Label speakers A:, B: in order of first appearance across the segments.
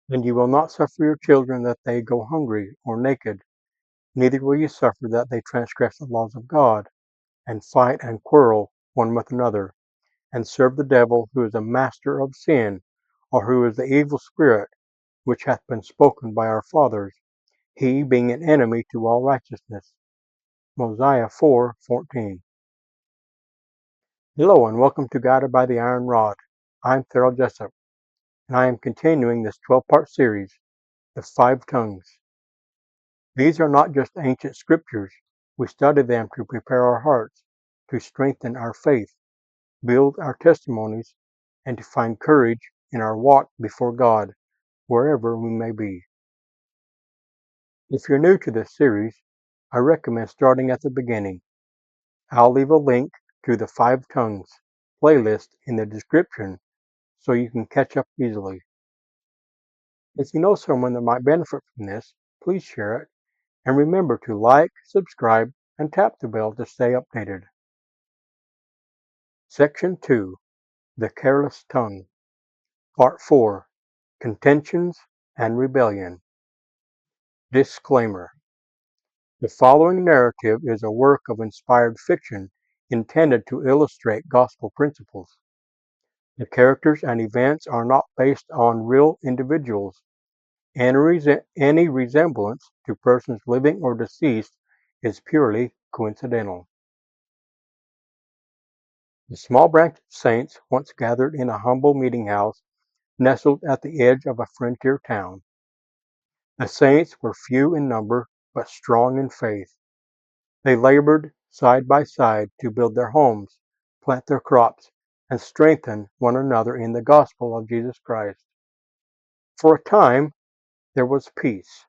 A: And you will not suffer your children that they go hungry or naked, neither will you suffer that they transgress the laws of God, and fight and quarrel one with another, and serve the devil, who is a master of sin, or who is the evil spirit, which hath been spoken by our fathers, he being an enemy to all righteousness. Mosiah 4:14. Hello and welcome to Guided by the Iron Rod. I'm Farrell Jessup, and I am continuing this 12-part series, The Five Tongues. These are not just ancient scriptures. We study them to prepare our hearts, to strengthen our faith, build our testimonies, and to find courage in our walk before God, wherever we may be. If you're new to this series, I recommend starting at the beginning. I'll leave a link to the Five Tongues playlist in the description so you can catch up easily. If you know someone that might benefit from this, please share it, and remember to like, subscribe, and tap the bell to stay updated. Section 2, The Careless Tongue. Part 4, Contentions and Rebellion. Disclaimer. The following narrative is a work of inspired fiction intended to illustrate gospel principles. The characters and events are not based on real individuals. Any resemblance to persons living or deceased is purely coincidental. The small branch of saints once gathered in a humble meeting house nestled at the edge of a frontier town. The saints were few in number, but strong in faith. They labored side by side to build their homes, plant their crops, and strengthen one another in the gospel of Jesus Christ. For a time, there was peace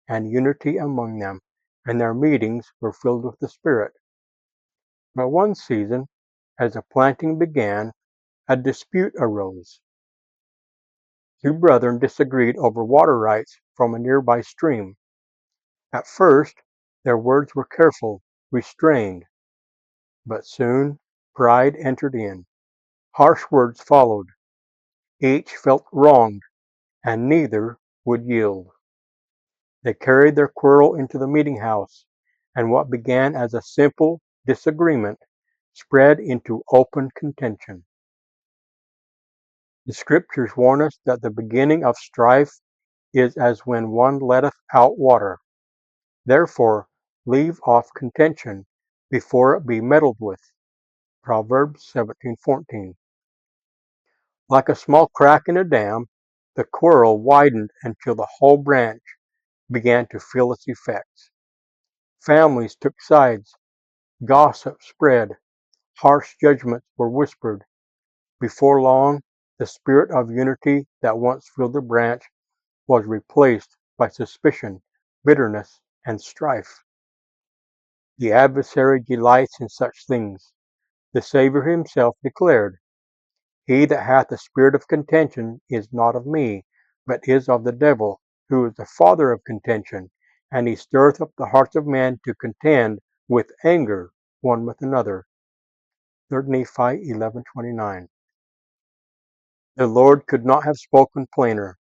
A: and unity among them, and their meetings were filled with the Spirit. But one season, as the planting began, a dispute arose. Two brethren disagreed over water rights from a nearby stream. At first, their words were careful, restrained, but soon pride entered in. Harsh words followed. Each felt wronged, and neither would yield. They carried their quarrel into the meeting house, and what began as a simple disagreement spread into open contention. The scriptures warn us that the beginning of strife is as when one letteth out water. Therefore, leave off contention before it be meddled with. Proverbs 17:14. Like a small crack in a dam, the quarrel widened until the whole branch began to feel its effects. Families took sides, gossip spread, harsh judgments were whispered. Before long, the spirit of unity that once filled the branch was replaced by suspicion, bitterness, and strife. The adversary delights in such things. The Savior himself declared, He that hath the spirit of contention is not of me, but is of the devil, who is the father of contention, and he stirreth up the hearts of men to contend with anger one with another. 3 Nephi 11:29. The Lord could not have spoken plainer.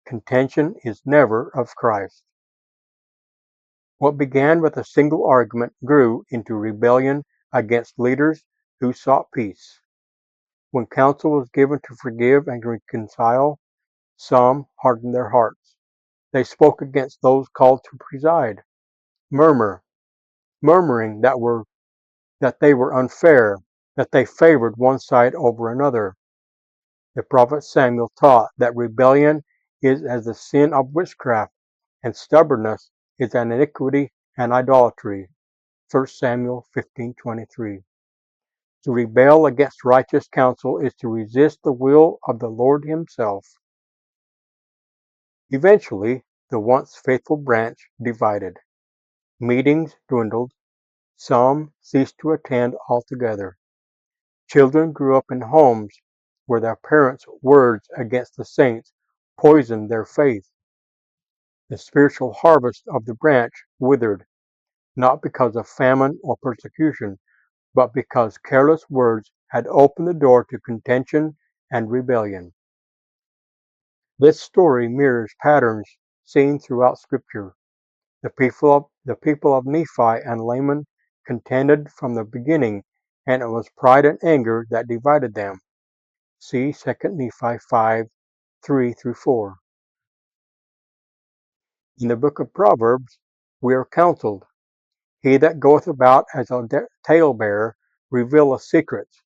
A: Contention is never of Christ. What began with a single argument grew into rebellion against leaders who sought peace. When counsel was given to forgive and reconcile, some hardened their hearts. They spoke against those called to preside, murmuring that they were unfair, that they favored one side over another. The prophet Samuel taught that rebellion is as the sin of witchcraft, and stubbornness is an iniquity and idolatry. 1 Samuel 15:23. To rebel against righteous counsel is to resist the will of the Lord himself. Eventually, the once faithful branch divided. Meetings dwindled. Some ceased to attend altogether. Children grew up in homes where their parents' words against the saints poisoned their faith. The spiritual harvest of the branch withered, not because of famine or persecution, but because careless words had opened the door to contention and rebellion. This story mirrors patterns seen throughout Scripture. The people of Nephi and Helaman contended from the beginning, and it was pride and anger that divided them. See 2 Nephi 5:3-4. In the book of Proverbs, we are counseled. He that goeth about as a talebearer revealeth secrets.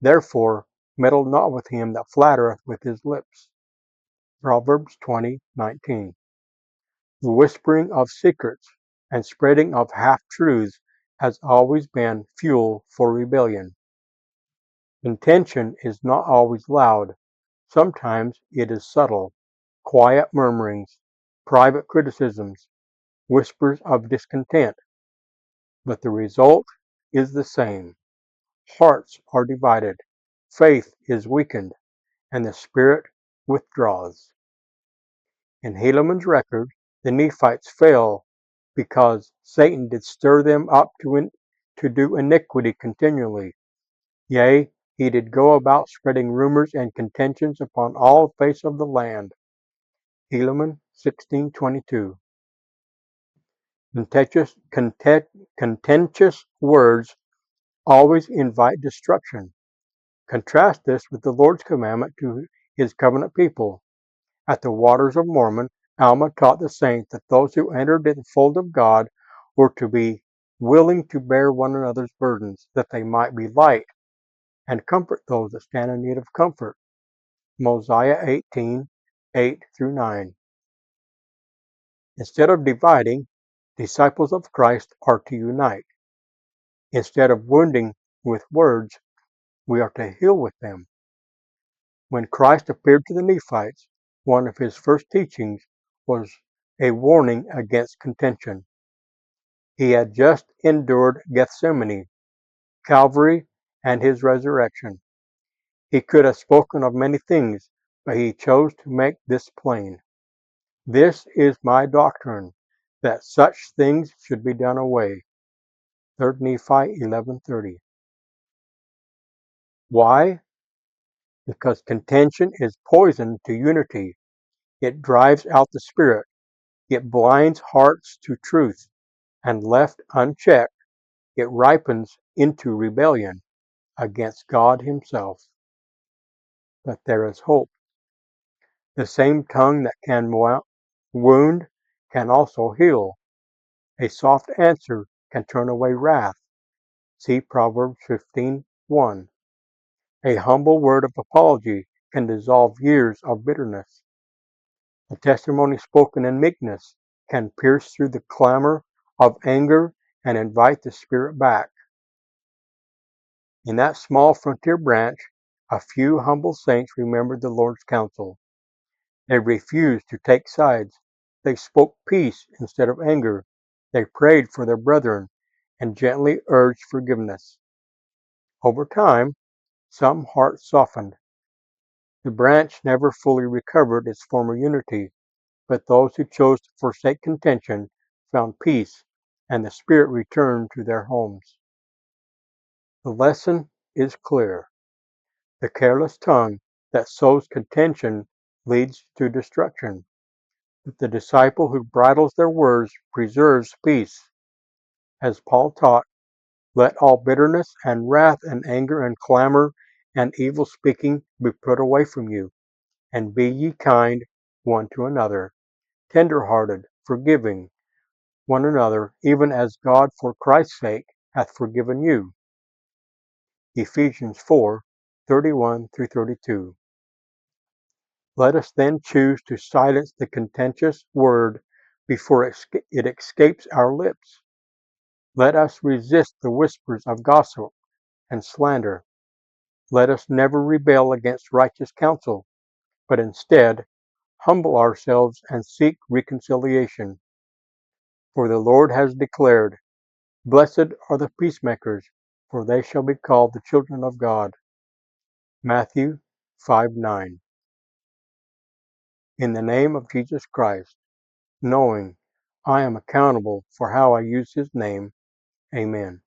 A: Therefore, meddle not with him that flattereth with his lips. Proverbs 20:19. The whispering of secrets and spreading of half-truths has always been fuel for rebellion. Contention is not always loud. Sometimes it is subtle, quiet murmurings, private criticisms, whispers of discontent, but the result is the same. Hearts are divided, faith is weakened, and the spirit withdraws. In Helaman's record, the Nephites fell because Satan did stir them up to do iniquity continually. Yea, he did go about spreading rumors and contentions upon all the face of the land. Helaman 16:22. Contentious words always invite destruction. Contrast this with the Lord's commandment to his covenant people. At the waters of Mormon, Alma taught the saints that those who entered the fold of God were to be willing to bear one another's burdens, that they might be light and comfort those that stand in need of comfort. Mosiah 18:8-9. Instead of dividing, disciples of Christ are to unite. Instead of wounding with words, we are to heal with them. When Christ appeared to the Nephites, one of his first teachings was a warning against contention. He had just endured Gethsemane, Calvary, and his resurrection. He could have spoken of many things, but he chose to make this plain. This is my doctrine, that such things should be done away. 3 Nephi 11:30. Why? Because contention is poison to unity. It drives out the Spirit. It blinds hearts to truth, and left unchecked, it ripens into rebellion against God Himself. But there is hope. The same tongue that can wound can also heal. A soft answer can turn away wrath. See Proverbs 15:1. A humble word of apology can dissolve years of bitterness. A testimony spoken in meekness can pierce through the clamor of anger and invite the Spirit back. In that small frontier branch, a few humble saints remembered the Lord's counsel. They refused to take sides. They spoke peace instead of anger. They prayed for their brethren and gently urged forgiveness. Over time, some hearts softened. The branch never fully recovered its former unity, but those who chose to forsake contention found peace, and the Spirit returned to their homes. The lesson is clear. The careless tongue that sows contention leads to destruction, but the disciple who bridles their words preserves peace. As Paul taught, let all bitterness and wrath and anger and clamor and evil speaking be put away from you, and be ye kind one to another, tender-hearted, forgiving one another, even as God for Christ's sake hath forgiven you. Ephesians 4:31-32. Let us then choose to silence the contentious word before it escapes our lips. Let us resist the whispers of gossip and slander. Let us never rebel against righteous counsel, but instead humble ourselves and seek reconciliation. For the Lord has declared, Blessed are the peacemakers, for they shall be called the children of God. Matthew 5:9. In the name of Jesus Christ, knowing I am accountable for how I use His name, Amen.